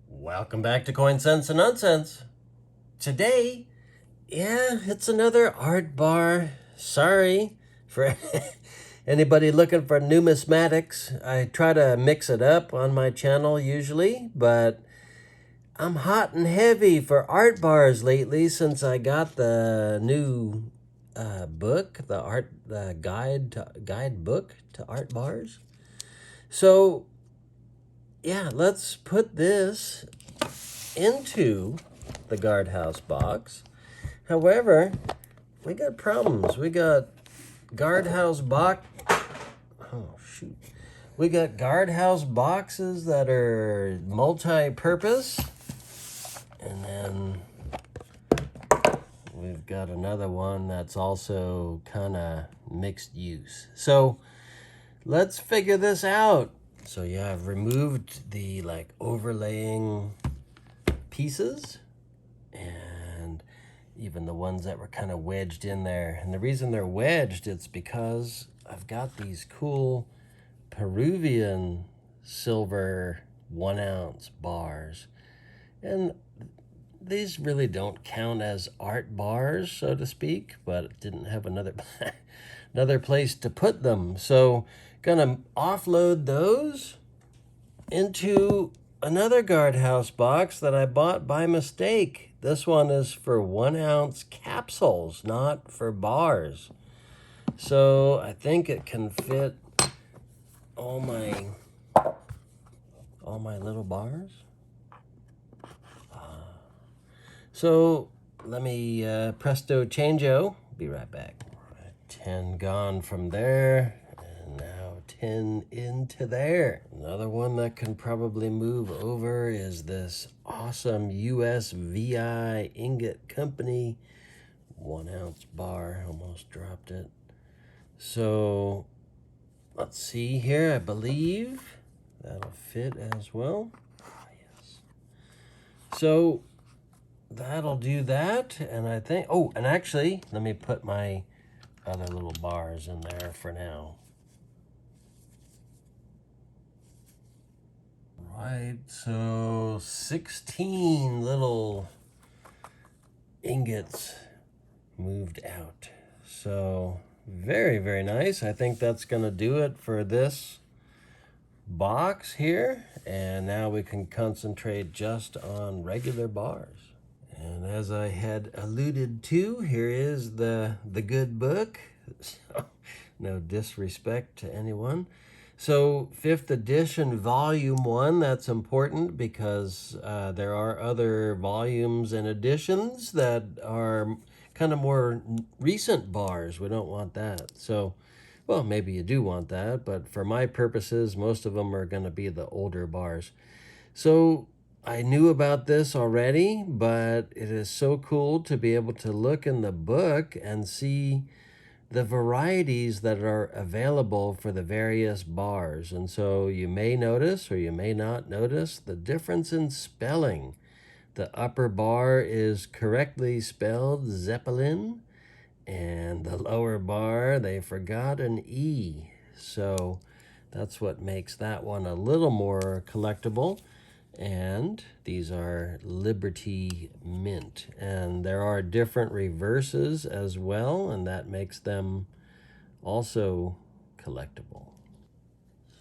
Welcome back to Coin Sense and Nonsense. Today, it's another art bar. Sorry for anybody looking for numismatics. I try to mix it up on my channel usually, but I'm hot and heavy for art bars lately since I got the new book, the guide book to art bars. So, let's put this into the Guardhouse box. However, we got problems. We got Guardhouse box. Oh shoot! We got Guardhouse boxes that are multi-purpose, and then we've got another one that's also kind of mixed use. So let's figure this out. So I've removed the overlaying pieces and even the ones that were kind of wedged in there. And the reason they're wedged, it's because I've got these cool Peruvian silver 1 ounce bars. And these really don't count as art bars, so to speak, but it didn't have another place to put them. So gonna offload those into another Guardhouse box that I bought by mistake. This one is for 1 ounce capsules, not for bars. So I think it can fit all my little bars. So let me presto changeo. Be right back. 10 gone from there, and now 10 into there. Another one that can probably move over is this awesome US VI Ingot Company 1 ounce bar. Almost dropped it. So let's see here. I believe that'll fit as well. Yes. So that'll do that. And I think, and actually, let me put my other little bars in there for now. Right, so 16 little ingots moved out. So very, very nice. I think that's gonna do it for this box here. And now we can concentrate just on regular bars. And as I had alluded to, here is the good book. So, no disrespect to anyone. So 5th edition, volume 1, that's important because there are other volumes and editions that are kind of more recent bars. We don't want that. So, well, maybe you do want that, but for my purposes, most of them are going to be the older bars. So I knew about this already, but it is so cool to be able to look in the book and see the varieties that are available for the various bars. And so you may notice or you may not notice the difference in spelling. The upper bar is correctly spelled Zeppelin, and the lower bar, they forgot an E. So that's what makes that one a little more collectible. And these are Liberty Mint. And there are different reverses as well, and that makes them also collectible.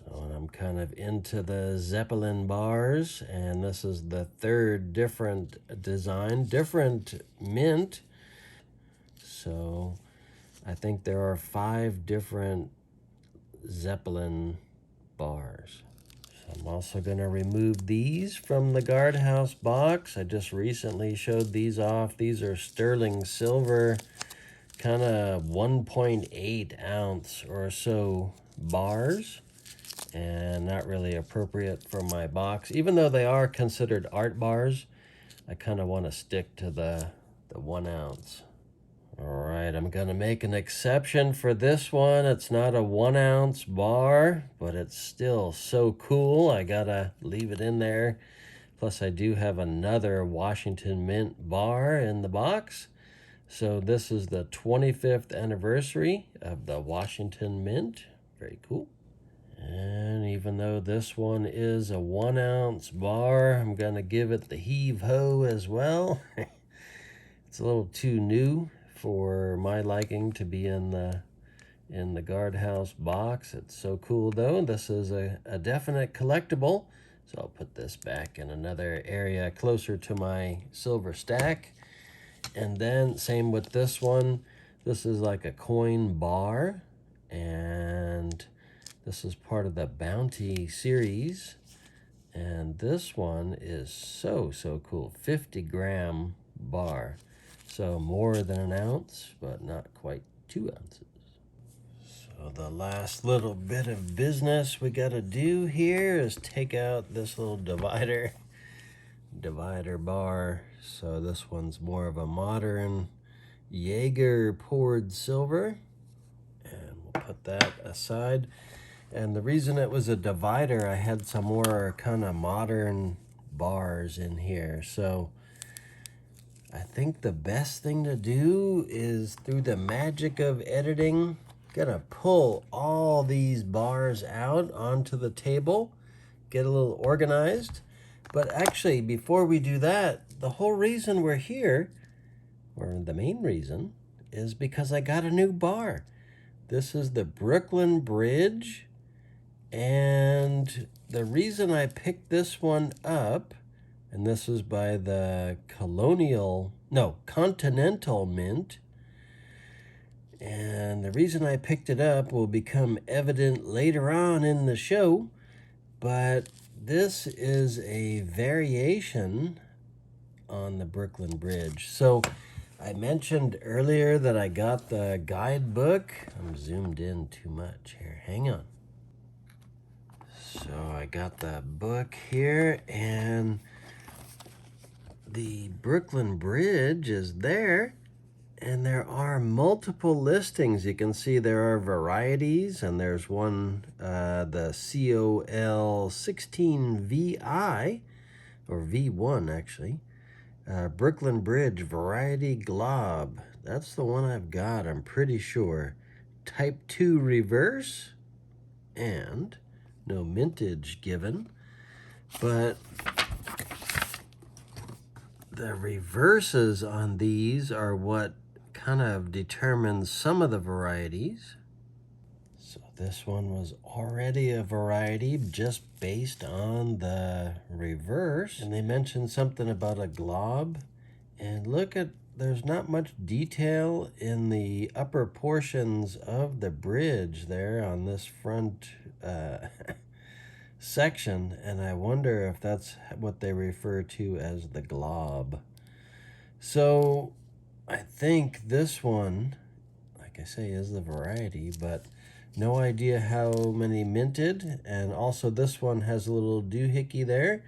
So I'm kind of into the Zeppelin bars, and this is the third different design, different mint. So I think there are 5 different Zeppelin bars. So I'm also going to remove these from the Guardhouse box. I just recently showed these off. These are sterling silver, kind of 1.8 ounce or so bars, and not really appropriate for my box. Even though they are considered art bars, I kind of want to stick to the 1 ounce. All right, I'm going to make an exception for this one. It's not a 1 ounce bar, but it's still so cool. I got to leave it in there. Plus, I do have another Washington Mint bar in the box. So this is the 25th anniversary of the Washington Mint. Very cool. And even though this one is a 1 ounce bar, I'm gonna give it the heave ho as well. It's a little too new for my liking to be in the Guardhouse box. It's so cool though. This is a definite collectible. So I'll put this back in another area closer to my silver stack. And then same with this one. This is like a coin bar, and this is part of the Bounty series. And this one is so cool. 50-gram bar. So more than an ounce, but not quite 2 ounces. So the last little bit of business we got to do here is take out this little divider bar. So this one's more of a modern Jaeger poured silver, and we'll put that aside. And the reason it was a divider, I had some more kind of modern bars in here. So I think the best thing to do is, through the magic of editing, gonna pull all these bars out onto the table, get a little organized. But actually, before we do that, the whole reason we're here, or the main reason, is because I got a new bar. This is the Brooklyn Bridge, and the reason I picked this one up, and this is by the Continental Mint, and the reason I picked it up will become evident later on in the show, but this is a variation on the Brooklyn Bridge. So I mentioned earlier that I got the guidebook. I'm zoomed in too much here. Hang on. So I got the book here, and the Brooklyn Bridge is there, and there are multiple listings. You can see there are varieties, and there's one, the COL 16VI, or V1 actually, Brooklyn Bridge Variety Glob. That's the one I've got, I'm pretty sure. Type 2 reverse, and no mintage given, but the reverses on these are what kind of determines some of the varieties. So this one was already a variety just based on the reverse. And they mentioned something about a glob. And look at, there's not much detail in the upper portions of the bridge there on this front section, and I wonder if that's what they refer to as the glob. So I think this one, like I say, is the variety, but no idea how many minted. And also this one has a little doohickey there.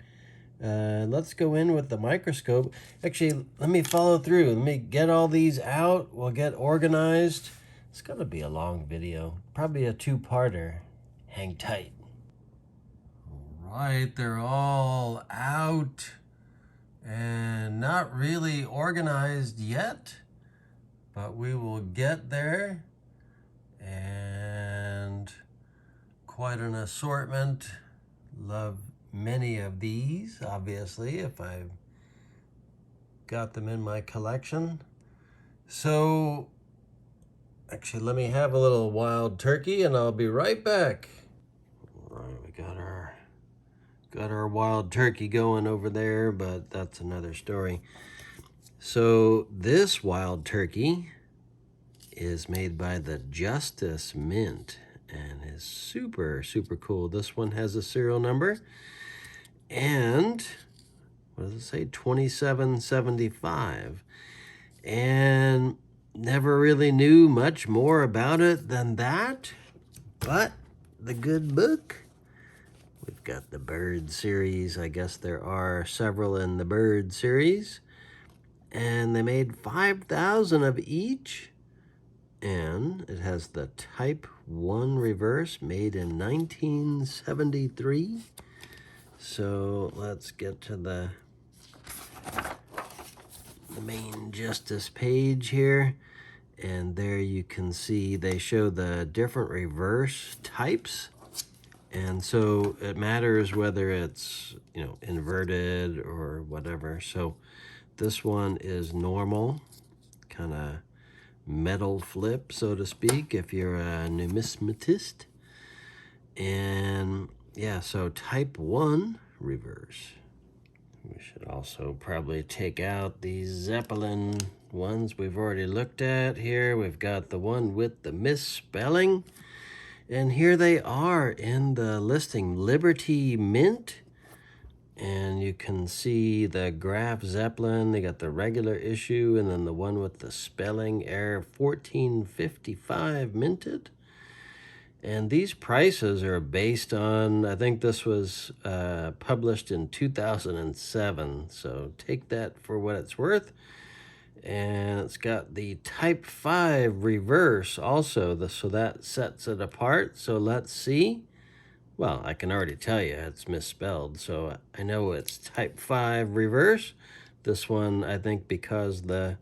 Let's go in with the microscope. Actually, let me follow through. Let me get all these out. We'll get organized. It's gonna be a long video, probably a 2-parter. Hang tight. Right, they're all out and not really organized yet, but we will get there. And quite an assortment. Love many of these, obviously, if I've got them in my collection. So actually, let me have a little wild turkey and I'll be right back. All right, we got our wild turkey going over there, but that's another story. So this wild turkey is made by the Justice Mint and is super cool. This one has a serial number, and what does it say? 2775. And never really knew much more about it than that, but the good book. We've got the Bird series. I guess there are several in the Bird series. And they made 5,000 of each. And it has the Type 1 reverse made in 1973. So let's get to the main Justice page here. And there you can see they show the different reverse types. And so it matters whether it's, you know, inverted or whatever. So this one is normal, kind of metal flip, so to speak, if you're a numismatist. And yeah, so type 1 reverse. We should also probably take out these Zeppelin ones we've already looked at here. We've got the one with the misspelling. And here they are in the listing, Liberty Mint. And you can see the Graf Zeppelin. They got the regular issue and then the one with the spelling error, 1455 minted. And these prices are based on, I think this was published in 2007. So take that for what it's worth. And it's got the Type 5 reverse also, so that sets it apart. So let's see. Well, I can already tell you it's misspelled, so I know it's Type 5 reverse. This one, I think because the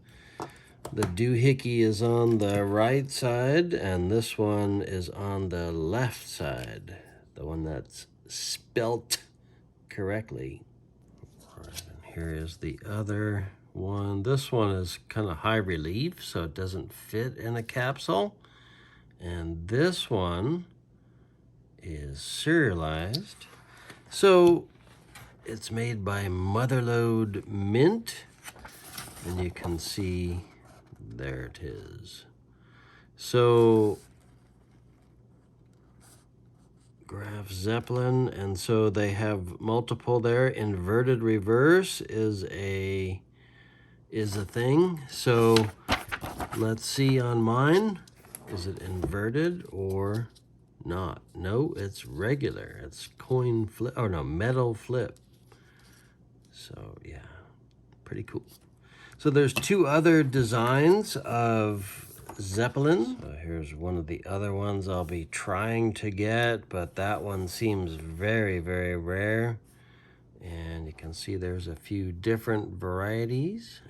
doohickey is on the right side, and this one is on the left side, the one that's spelt correctly. All right, and here is the other one. This one is kind of high relief, so it doesn't fit in a capsule. And this one is serialized. So it's made by Motherlode Mint, and you can see there it is. So Graf Zeppelin, and so they have multiple there. Inverted reverse is a thing. So let's see on mine. Is it inverted or not? No, it's regular. It's coin flip. Oh no, metal flip. So yeah, pretty cool. So there's two other designs of Zeppelin. So here's one of the other ones I'll be trying to get, but that one seems very, very rare. And you can see there's a few different varieties.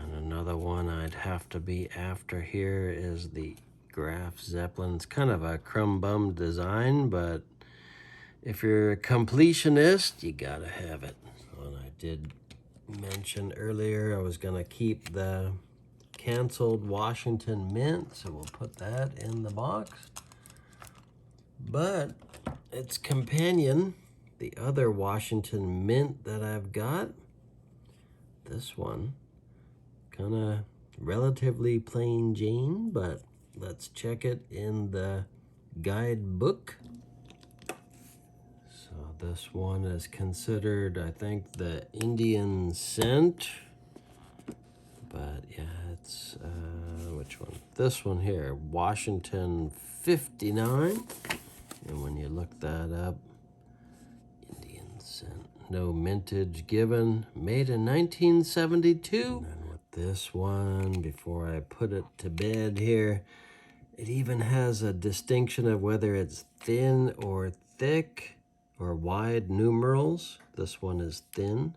And another one I'd have to be after here is the Graf Zeppelin. It's kind of a crumb-bum design, but if you're a completionist, you gotta have it. And I did mention earlier I was gonna keep the canceled Washington Mint, so we'll put that in the box. But its companion, the other Washington Mint that I've got, this one, kind of relatively plain Jane, but let's check it in the guidebook. So this one is considered, I think, the Indian scent. But yeah, it's, which one? This one here, Washington 59. And when you look that up, Indian scent, no mintage given, made in 1972. And then with this one, before I put it to bed here, it even has a distinction of whether it's thin or thick or wide numerals. This one is thin.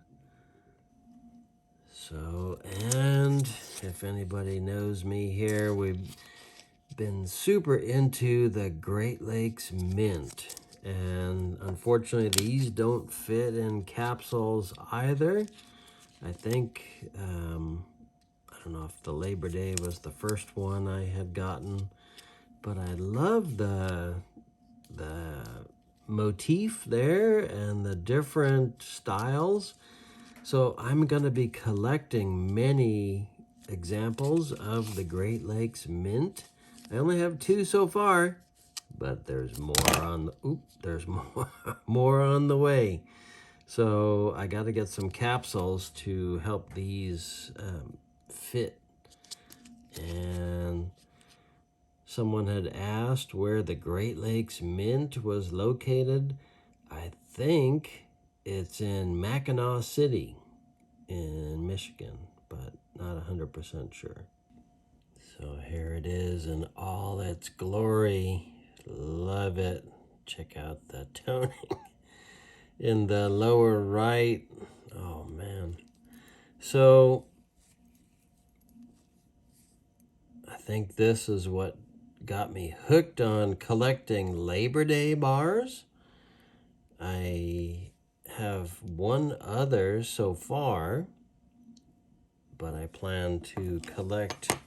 So, and if anybody knows me here, we've been super into the Great Lakes Mint. And unfortunately, these don't fit in capsules either. I think, I don't know if the Labor Day was the first one I had gotten, but I love the motif there and the different styles. So I'm going to be collecting many examples of the Great Lakes Mint. I only have 2 so far, but there's more on the, there's more on the way. So I got to get some capsules to help these fit. And someone had asked where the Great Lakes Mint was located. I think it's in Mackinac City in Michigan, but not 100% sure. So here it is in all its glory. Love it. Check out the toning in the lower right. Oh man. So I think this is what got me hooked on collecting Labor Day bars. I have one other so far, but I plan to collect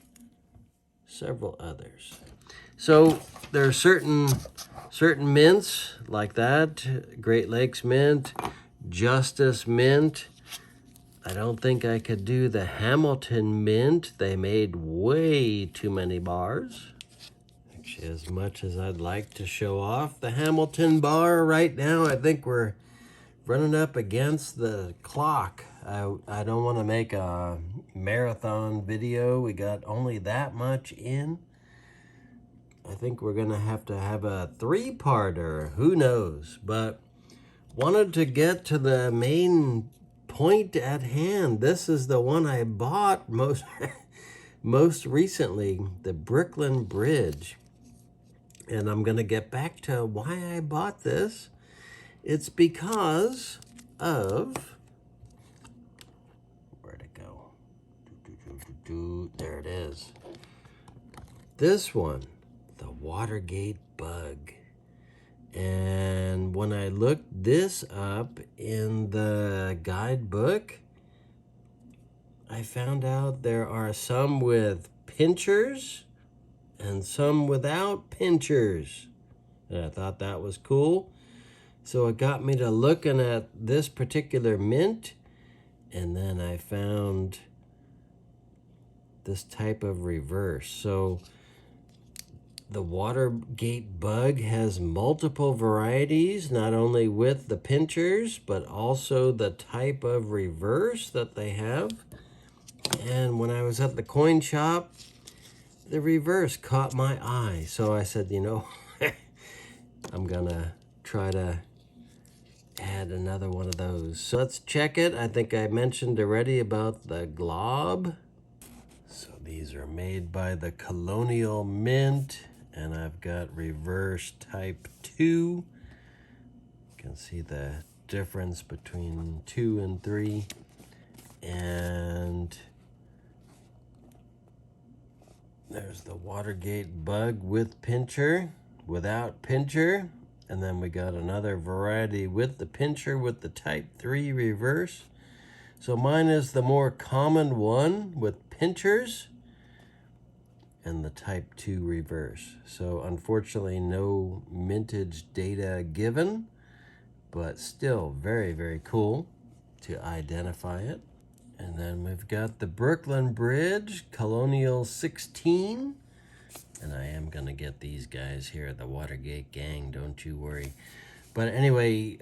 several others. So there are certain mints like that, Great Lakes mint, Justice mint. I don't think I could do the Hamilton mint. They made way too many bars. Actually, as much as I'd like to show off the Hamilton bar right now, I think we're running up against the clock. I don't want to make a marathon video. We got only that much in. I think we're gonna have to have a 3-parter. Who knows? But wanted to get to the main point at hand. This is the one I bought most recently, the Brooklyn Bridge. And I'm gonna get back to why I bought this. It's because of, where'd it go? There it is. This one, the Watergate bug. And when I looked this up in the guidebook, I found out there are some with pinchers and some without pinchers. And I thought that was cool. So it got me to looking at this particular mint, and then I found this type of reverse. So the Watergate bug has multiple varieties, not only with the pinchers, but also the type of reverse that they have. And when I was at the coin shop, the reverse caught my eye. So I said, you know, I'm gonna try to add another one of those. So let's check it. I think I mentioned already about the glob. So these are made by the Colonial Mint, and I've got reverse type 2. You can see the difference between 2 and 3. And there's the Watergate bug with pincher, without pincher. And then we got another variety with the pincher with the type 3 reverse. So mine is the more common one with pinchers and the type 2 reverse. So unfortunately no mintage data given, but still very, very cool to identify it. And then we've got the Brooklyn Bridge, Colonial 16. And I am going to get these guys here, the Watergate gang, don't you worry. But anyway,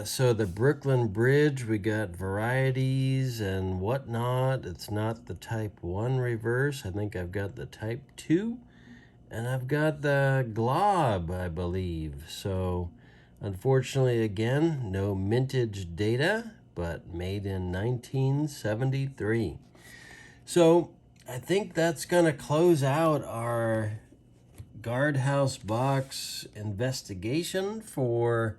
so the Brooklyn Bridge, we got varieties and whatnot. It's not the type 1 reverse. I think I've got the type 2. And I've got the glob, I believe. So unfortunately, again, no mintage data, but made in 1973. So I think that's going to close out our Guardhouse box investigation for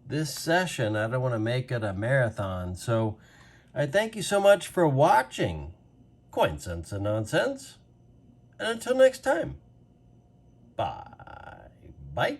this session. I don't want to make it a marathon. So I thank you so much for watching Coin Sense and Nonsense. And until next time, bye. Bye.